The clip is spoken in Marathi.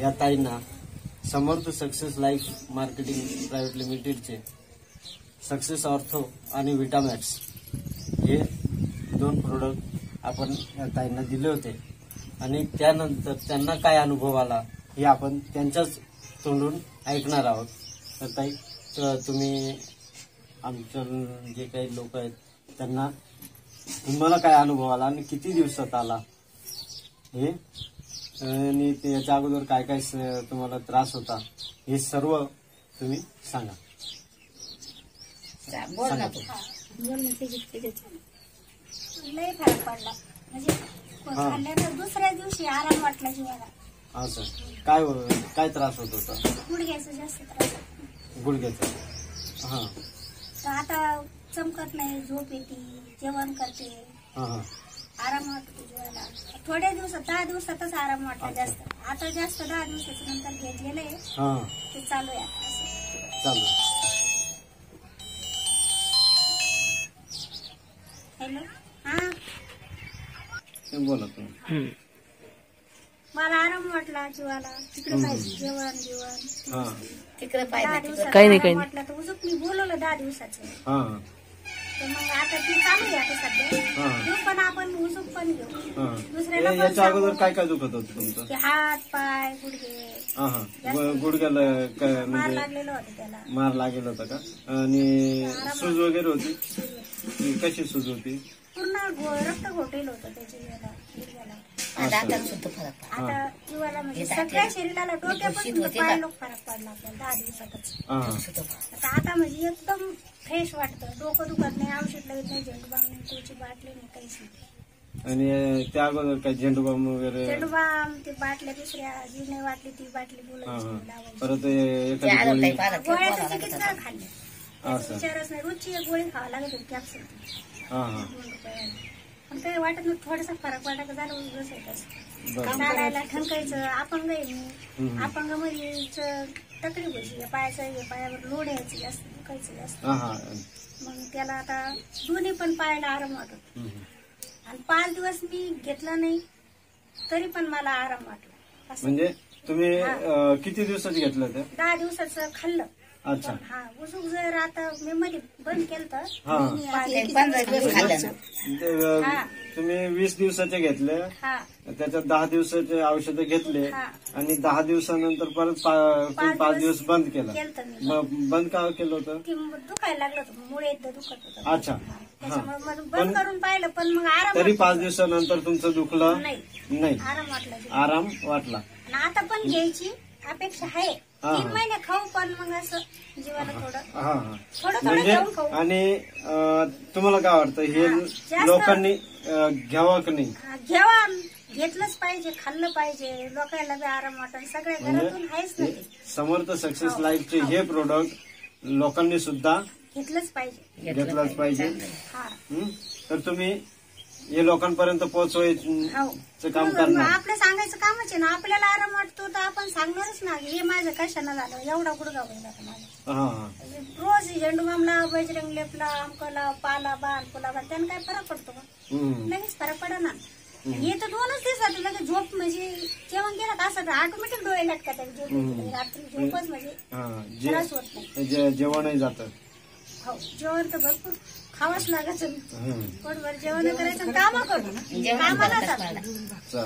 या ताईंना समर्थ सक्सेस लाईफ मार्केटिंग प्रायव्हेट लिमिटेडचे सक्सेस ऑर्थो आणि विटामॅक्स हे 2 प्रोडक्ट आपण या ताईंना दिले होते आणि त्यानंतर त्यांना काय अनुभव आला हे आपण त्यांच्याच तोंडून ऐकणार आहोत. तर ताई, तुम्ही आमचं जे काही लोक आहेत त्यांना तुम्हाला काय अनुभव आला आणि किती दिवसात आला हे आणि याच्या अगोदर काय काय तुम्हाला त्रास होता हे सर्व तुम्ही सांगा. लय फरक पडला. म्हणजे खाल्ल्यानंतर दुसऱ्या दिवशी आराम वाटला जीवाला. हा सर, काय त्रास होत होता? गुडघ्याचा जास्त त्रास. गुडघ्याचा. हा. तर आता चमकत नाही, झोप येते, जेवण करते, आराम वाटतो जीवाला. थोड्या दिवसात 10 दिवसातच आराम वाटला जास्त. आता जास्त 10 दिवसाच्या नंतर घेतलेलं आहे ते चालू आहे आता. चालू. हॅलो. हा बोला तुम्ही. मला आराम वाटला जीवाला. तिकडे पाहिजे जेवण तिकडे पाहिजे काही नाही वाटलं तर उजूक मी बोलवलं 10 दिवसाचं. तर मग आता ती चालू आहे आता सध्या. घेऊ पण आपण उजूक पण घेऊ. दुसऱ्याला याच्या अगोदर काय काय दुखत होतं तुमचं? हात पाय गुडघे. गुडघ्याला मार लागलेलं होतं त्याला. मार लागेल होता का? आणि सूज वगैरे होती? कशी सूज होती? पूर्ण रक्त घोटेल होतं त्याच्या गुडघ्याला. आता सुद्धा फरक आता जीवाला म्हणजे सगळ्या शरीराला डोक्यापासून पाय फरक पडला आपल्याला 10 दिवसातच. आता म्हणजे एकदम फ्रेश वाटतं. डोकं दुखत नाही, औषध लागत नाही, झेंडूबाम नाही, तुळची बाटली नाही, काहीच नाही. आणि त्या अगोदर काय झेंडूबाम वगैरे? झेंडूबाम ते बाटल्या दुसऱ्या जी नाही वाटली ती बाटली बोलायची. परत गोळ्याचं चिकित्सा खाल्ल्या विचारच नाही. रोजची एक गोळी खावा लागत होती कॅप्सूल. पण काही वाटत नाही. थोडासा फरक वाटायचा झालं बसायचं. चालायला ठणकायचं. अपंग आहे मी. अपंग मध्ये तकलीफ व्हायची. पायावर लोड यायचं जास्त, दुखायचं जास्त. मग त्याला आता दोन्ही पण पायाला आराम वाटत. आणि 5 दिवस मी घेतला नाही तरी पण मला आराम वाटला. म्हणजे तुम्ही किती दिवसाचं घेतलं ते? 10 दिवसाचं खाल्लं. अच्छा. हा उजूक जर आता मी मध्ये बंद केलं तर 15 दिवस खाल्लं. तुम्ही 20 दिवसाचे घेतले, त्याच्यात 10 दिवसाचे औषधं घेतले आणि 10 दिवसानंतर परत 5 दिवस बंद केलं. बंद का केलं होतं? दुखायला लागलं होतं, मुळे एकदा दुखत होतं. अच्छा. त्याच्यामुळे बंद करून पाहिलं पण मग आराम. तरी 5 दिवसानंतर तुमचं दुखलं नाही? आराम वाटला. आराम वाटला. आता पण घ्यायची अपेक्षा आहे. 3 महिने खाऊ पण मग असं जीवाला थोडं घेऊन खाऊ. आणि तुम्हाला काय वाटतं हे लोकांनी घ्यावं की नाही? घ्यावा. घेतलंच पाहिजे, खाल्लं पाहिजे. लोकांना बी आराम वाटत. सगळ्या घरातून आहेच नाही. समर्थ सक्सेस लाईफचे हे प्रोडक्ट लोकांनी सुद्धा घेतलंच पाहिजे. तर तुम्ही हे लोकांपर्यंत पोहोचवायचं काम करणार. आपलं सांगायचं कामच आहे ना. आपल्याला आराम वाटतो तर आपण सांगणारच ना. हे माझं कशानं झालं, एवढा गुडघा व्हायला माझा. रोज झेंडूबामला, बजरंग लेपला, अमकला, पाला, बाण, पुलाबा त्यानं काय फरक पडतो का? लगेच फरक पडा ना. हे तर 2च दिवसात लगेच झोप. म्हणजे जेवण केलं तर असं ऑटोमॅटिक डोळे लागतात. रात्री झोपच म्हणजे त्रास होत नाही. जेवणही जातं. हो, जेवण तर भरपूर खावाच लागायचं. पोटभर जेवण करायचं, काम करू कामाला जात.